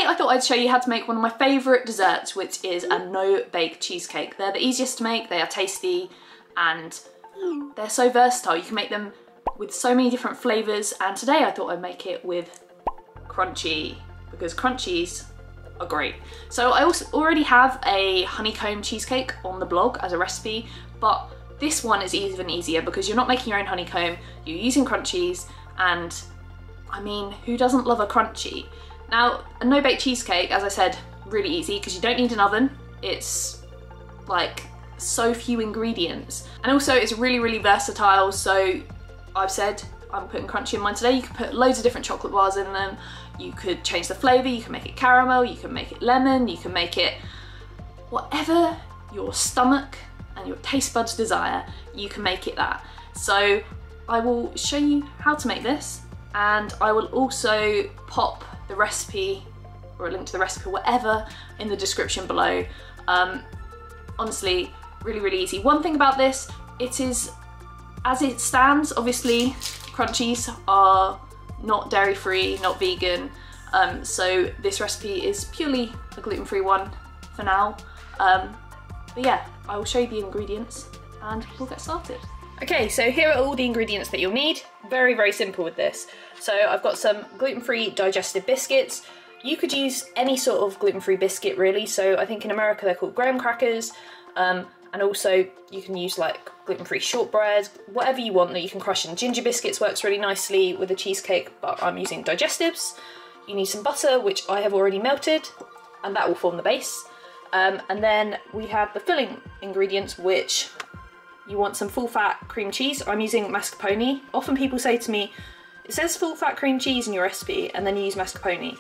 today I thought I'd show you how to make one of my favourite desserts, which is a no-bake cheesecake. They're the easiest to make, they are tasty, and they're so versatile. You can make them with so many different flavours, and today I thought I'd make it with crunchy, because crunchies are great. So I also already have a honeycomb cheesecake on the blog as a recipe, but this one is even easier because you're not making your own honeycomb, you're using crunchies, and I mean, who doesn't love a crunchy? Now, a no-bake cheesecake, as I said, really easy because you don't need an oven. It's like so few ingredients. And also it's really, really versatile. So I've said I'm putting crunchy in mine today. You can put loads of different chocolate bars in them. You could change the flavour, you can make it caramel, you can make it lemon, you can make it whatever your stomach and your taste buds desire, you can make it that. So I will show you how to make this, and I will also pop the recipe or a link to the recipe or whatever in the description below. Honestly, really, really easy. One thing about this, it is, as it stands, obviously crunchies are not dairy-free, not vegan, so this recipe is purely a gluten-free one for now. But yeah, I will show you the ingredients and we'll get started. Okay, so here are all the ingredients that you'll need. Very, very simple with this. So I've got some gluten-free digestive biscuits. You could use any sort of gluten-free biscuit really. So I think in America they're called graham crackers. And also you can use like gluten-free shortbread, whatever you want that you can crush in. Ginger biscuits works really nicely with a cheesecake, but I'm using digestives. You need some butter, which I have already melted, and that will form the base. And then we have the filling ingredients, which you want some full-fat cream cheese. I'm using mascarpone. Often people say to me, it says full-fat cream cheese in your recipe, and then you use mascarpone.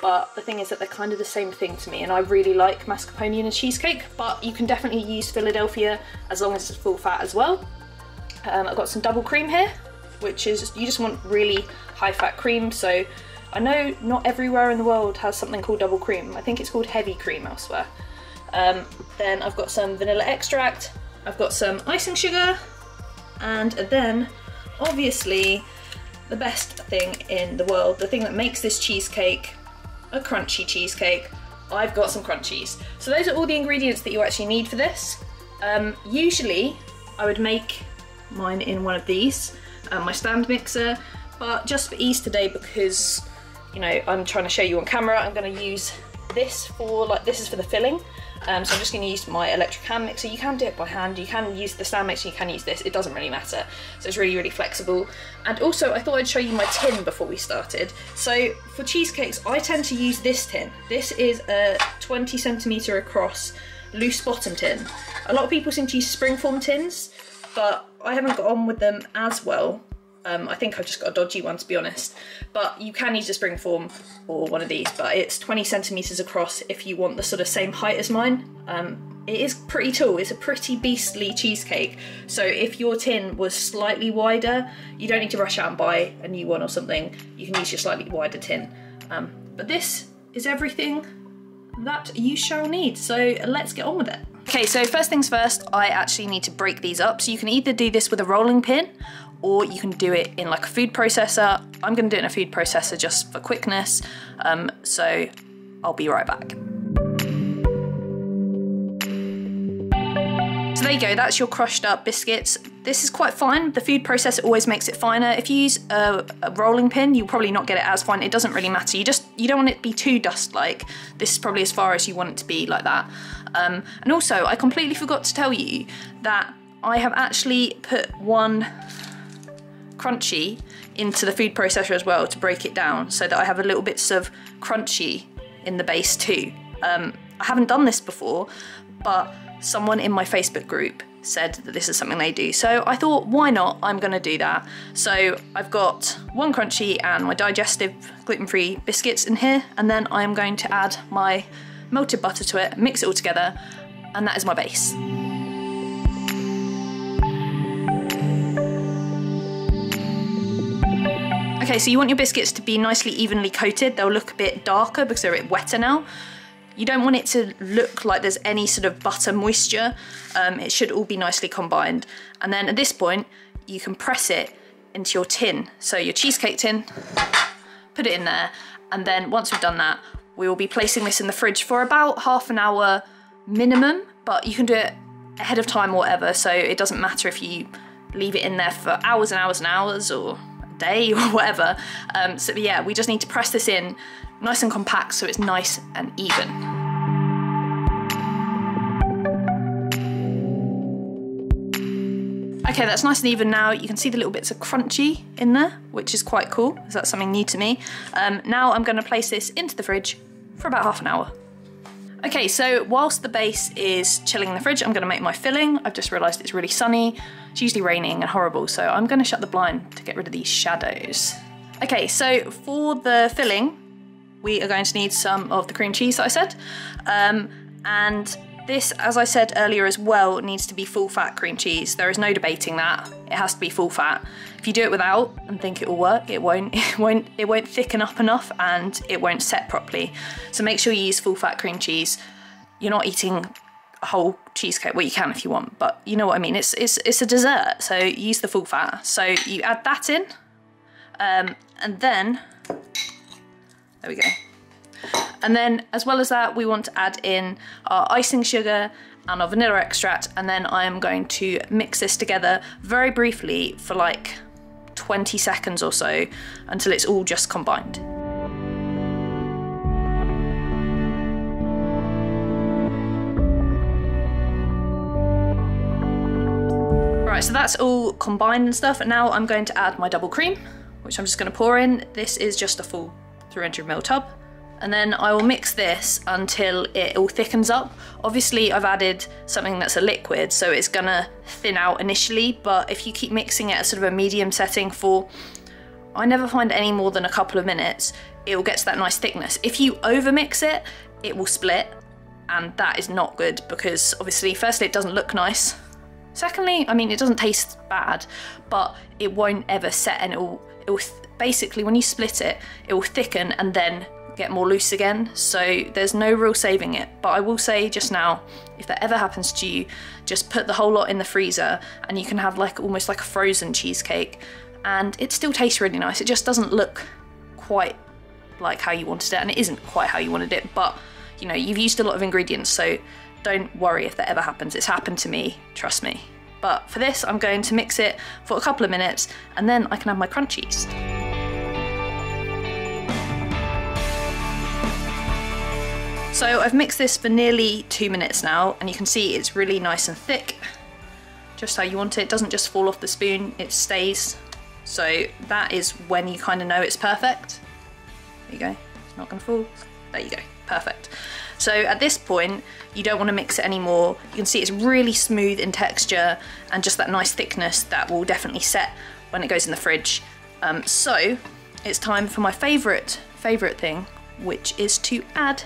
But the thing is that they're kind of the same thing to me, and I really like mascarpone in a cheesecake, but you can definitely use Philadelphia as long as it's full fat as well. I've got some double cream here, which is, you just want really high fat cream. So I know not everywhere in the world has something called double cream. I think it's called heavy cream elsewhere. Then I've got some vanilla extract, I've got some icing sugar, and then obviously the best thing in the world, the thing that makes this cheesecake a crunchy cheesecake, I've got some crunchies. So those are all the ingredients that you actually need for this. Usually I would make mine in one of these, my stand mixer, but just for ease today, because you know I'm trying to show you on camera, I'm going to use this for, like, this is for the filling. So I'm just going to use my electric hand mixer. You can do it by hand, you can use the stand mixer, you can use this, it doesn't really matter. So it's really, really flexible. And also I thought I'd show you my tin before we started. So for cheesecakes, I tend to use this tin. This is a 20 centimetre across loose bottom tin. A lot of people seem to use springform tins, but I haven't got on with them as well. I think I've just got a dodgy one, to be honest, but you can use a springform or one of these, but it's 20 centimetres across if you want the sort of same height as mine. It is pretty tall, it's a pretty beastly cheesecake, so if your tin was slightly wider, you don't need to rush out and buy a new one or something, you can use your slightly wider tin. But this is everything that you shall need, so let's get on with it. Okay, so first things first, I actually need to break these up. So you can either do this with a rolling pin, or you can do it in like a food processor. I'm gonna do it in a food processor just for quickness, so I'll be right back. So there you go, that's your crushed up biscuits. This is quite fine. The food processor always makes it finer. If you use a rolling pin, you'll probably not get it as fine. It doesn't really matter. You don't want it to be too dust-like. This is probably as far as you want it to be, like that. And also, I completely forgot to tell you that I have actually put one crunchy into the food processor as well to break it down, so that I have a little bits of crunchy in the base too. I haven't done this before, but someone in my Facebook group said that this is something they do, so I thought, why not? I'm gonna do that. So I've got one crunchy and my digestive gluten-free biscuits in here, and then I'm going to add my melted butter to it, mix it all together, and that is my base. Okay, so you want your biscuits to be nicely evenly coated. They'll look a bit darker because they're a bit wetter now. You don't want it to look like there's any sort of butter moisture. It should all be nicely combined. And then at this point, you can press it into your tin. So your cheesecake tin, put it in there. And then once we've done that, we will be placing this in the fridge for about half an hour minimum, but you can do it ahead of time or whatever, so it doesn't matter if you leave it in there for hours and hours and hours or a day or whatever. So yeah, we just need to press this in nice and compact so it's nice and even. Okay, that's nice and even now. You can see the little bits of crunchy in there, which is quite cool, because that's something new to me. Now I'm gonna place this into the fridge for about half an hour. Okay, so whilst the base is chilling in the fridge, I'm gonna make my filling. I've just realized it's really sunny. It's usually raining and horrible, so I'm gonna shut the blind to get rid of these shadows. Okay, so for the filling, we are going to need some of the cream cheese that I said. And this, as I said earlier as well, needs to be full fat cream cheese. There is no debating that. It has to be full fat. If you do it without and think it will work, it won't. It won't thicken up enough and it won't set properly. So make sure you use full fat cream cheese. You're not eating a whole cheesecake. Well, you can if you want, but you know what I mean. It's a dessert, so use the full fat. So you add that in, and then there we go. And then, as well as that, we want to add in our icing sugar and our vanilla extract, and then I am going to mix this together very briefly for like 20 seconds or so until it's all just combined. Right, so that's all combined and stuff, and now I'm going to add my double cream, which I'm just going to pour in. This is just a full 300ml tub. And then I will mix this until it all thickens up. Obviously I've added something that's a liquid, so it's gonna thin out initially, but if you keep mixing it at sort of a medium setting for, I never find any more than a couple of minutes, it will get to that nice thickness. If you over mix it, it will split, and that is not good because obviously, firstly, it doesn't look nice. Secondly, I mean, it doesn't taste bad, but it won't ever set, and it will basically, when you split it, it will thicken and then get more loose again, so there's no real saving it. But I will say just now, if that ever happens to you, just put the whole lot in the freezer and you can have like almost like a frozen cheesecake, and it still tastes really nice. It just doesn't look quite like how you wanted it, and it isn't quite how you wanted it, but you know, you've used a lot of ingredients, so don't worry if that ever happens. It's happened to me, trust me. But for this, I'm going to mix it for a couple of minutes and then I can have my crunchies. So I've mixed this for nearly 2 minutes now, and you can see it's really nice and thick, just how you want it. It doesn't just fall off the spoon, it stays. So that is when you kind of know it's perfect. There you go, it's not gonna fall. There you go, perfect. So at this point, you don't want to mix it anymore. You can see it's really smooth in texture and just that nice thickness that will definitely set when it goes in the fridge. So it's time for my favorite thing, which is to add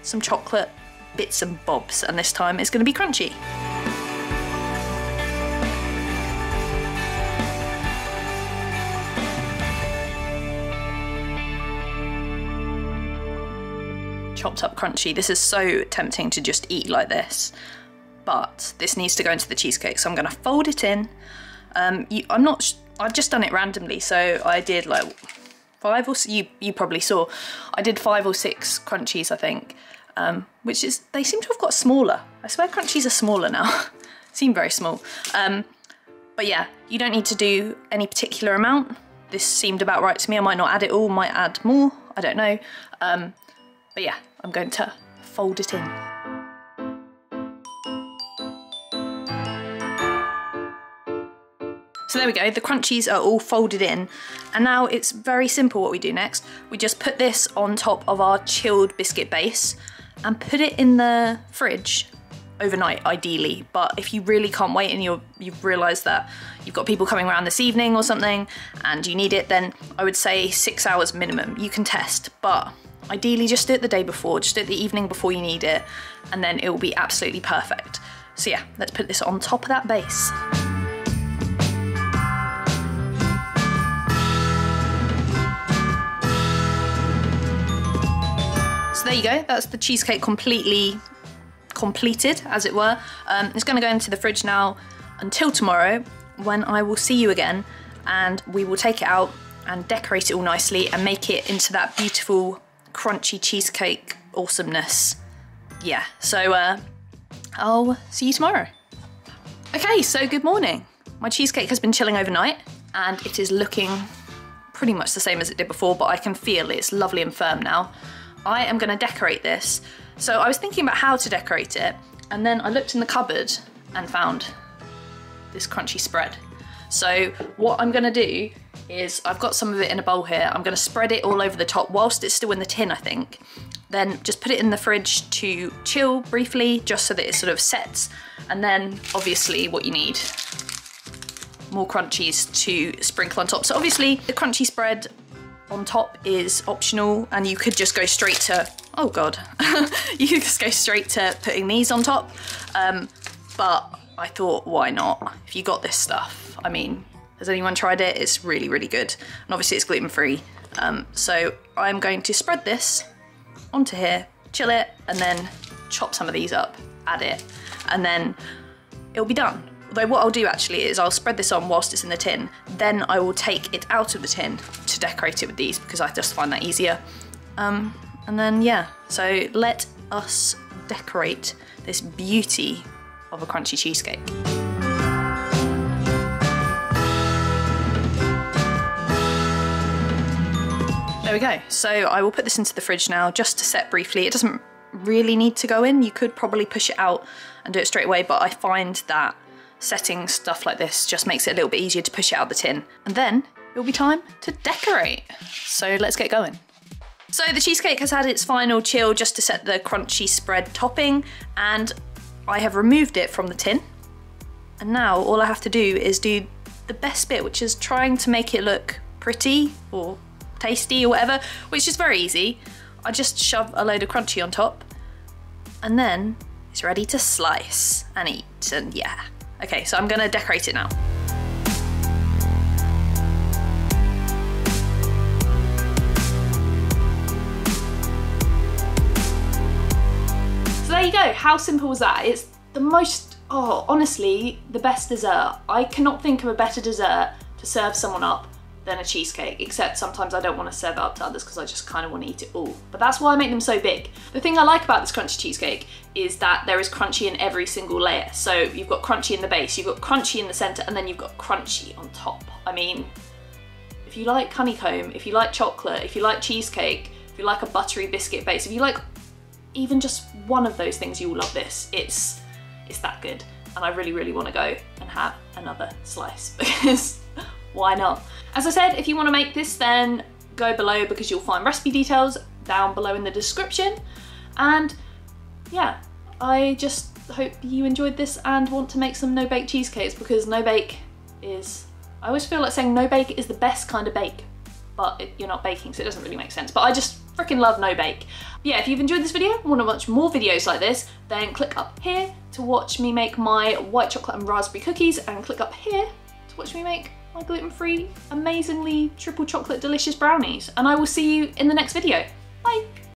some chocolate bits and bobs, and this time it's going to be crunchy. Chopped up crunchy. This is so tempting to just eat like this, but this needs to go into the cheesecake, so I'm going to fold it in. I've just done it randomly, so I did like 5 or 6, you probably saw, I did 5 or 6 crunchies, I think, which is, they seem to have got smaller. I swear crunchies are smaller now. Seem very small. But yeah, you don't need to do any particular amount. This seemed about right to me. I might not add it all, might add more, I don't know. But yeah, I'm going to fold it in. So there we go, the crunchies are all folded in, and now it's very simple what we do next. We just put this on top of our chilled biscuit base and put it in the fridge overnight, ideally. But if you really can't wait and you've realised that you've got people coming around this evening or something and you need it, then I would say 6 hours minimum. You can test, but ideally just do it the day before, just do it the evening before you need it, and then it will be absolutely perfect. So yeah, let's put this on top of that base. So there you go, that's the cheesecake completely completed, as it were. It's going to go into the fridge now until tomorrow, when I will see you again and we will take it out and decorate it all nicely and make it into that beautiful crunchy cheesecake awesomeness. Yeah, so I'll see you tomorrow. Okay, so good morning. My cheesecake has been chilling overnight and it is looking pretty much the same as it did before, but I can feel it's lovely and firm now. I am gonna decorate this. So I was thinking about how to decorate it, and then I looked in the cupboard and found this crunchy spread. So what I'm gonna do is, I've got some of it in a bowl here, I'm gonna spread it all over the top whilst it's still in the tin, I think. Then just put it in the fridge to chill briefly, just so that it sort of sets. And then obviously what you need, more crunchies to sprinkle on top. So obviously the crunchy spread on top is optional, and you could just go straight to, oh God, you could just go straight to putting these on top. But I thought, why not? If you got this stuff, I mean, has anyone tried it? It's really, really good. And obviously it's gluten-free. So I'm going to spread this onto here, chill it, and then chop some of these up, add it, and then it'll be done. Although what I'll do actually is I'll spread this on whilst it's in the tin, then I will take it out of the tin to decorate it with these, because I just find that easier. And then yeah, so let us decorate this beauty of a crunchy cheesecake. There we go. So I will put this into the fridge now just to set briefly. It doesn't really need to go in. You could probably push it out and do it straight away, but I find that setting stuff like this just makes it a little bit easier to push it out of the tin. And then it'll be time to decorate. So let's get going. So the cheesecake has had its final chill just to set the crunchy spread topping, and I have removed it from the tin. And now all I have to do is do the best bit, which is trying to make it look pretty or tasty or whatever, which is very easy. I just shove a load of crunchy on top, and then it's ready to slice and eat, and yeah. Okay, so I'm gonna decorate it now. So there you go, how simple was that? It's the most, honestly, the best dessert. I cannot think of a better dessert to serve someone up than a cheesecake, except sometimes I don't want to serve it up to others because I just kind of want to eat it all. But that's why I make them so big. The thing I like about this crunchy cheesecake is that there is crunchy in every single layer. So you've got crunchy in the base, you've got crunchy in the center, and then you've got crunchy on top. I mean, if you like honeycomb, if you like chocolate, if you like cheesecake, if you like a buttery biscuit base, if you like even just one of those things, you will love this. It's that good. And I really, really want to go and have another slice because why not? As I said, if you want to make this, then go below because you'll find recipe details down below in the description. And yeah, I just hope you enjoyed this and want to make some no-bake cheesecakes, because no-bake is, I always feel like saying no-bake is the best kind of bake, but you're not baking, so it doesn't really make sense. But I just freaking love no-bake. Yeah, if you've enjoyed this video and want to watch more videos like this, then click up here to watch me make my white chocolate and raspberry cookies, and click up here to watch me make my gluten-free, amazingly triple chocolate delicious brownies. And I will see you in the next video. Bye.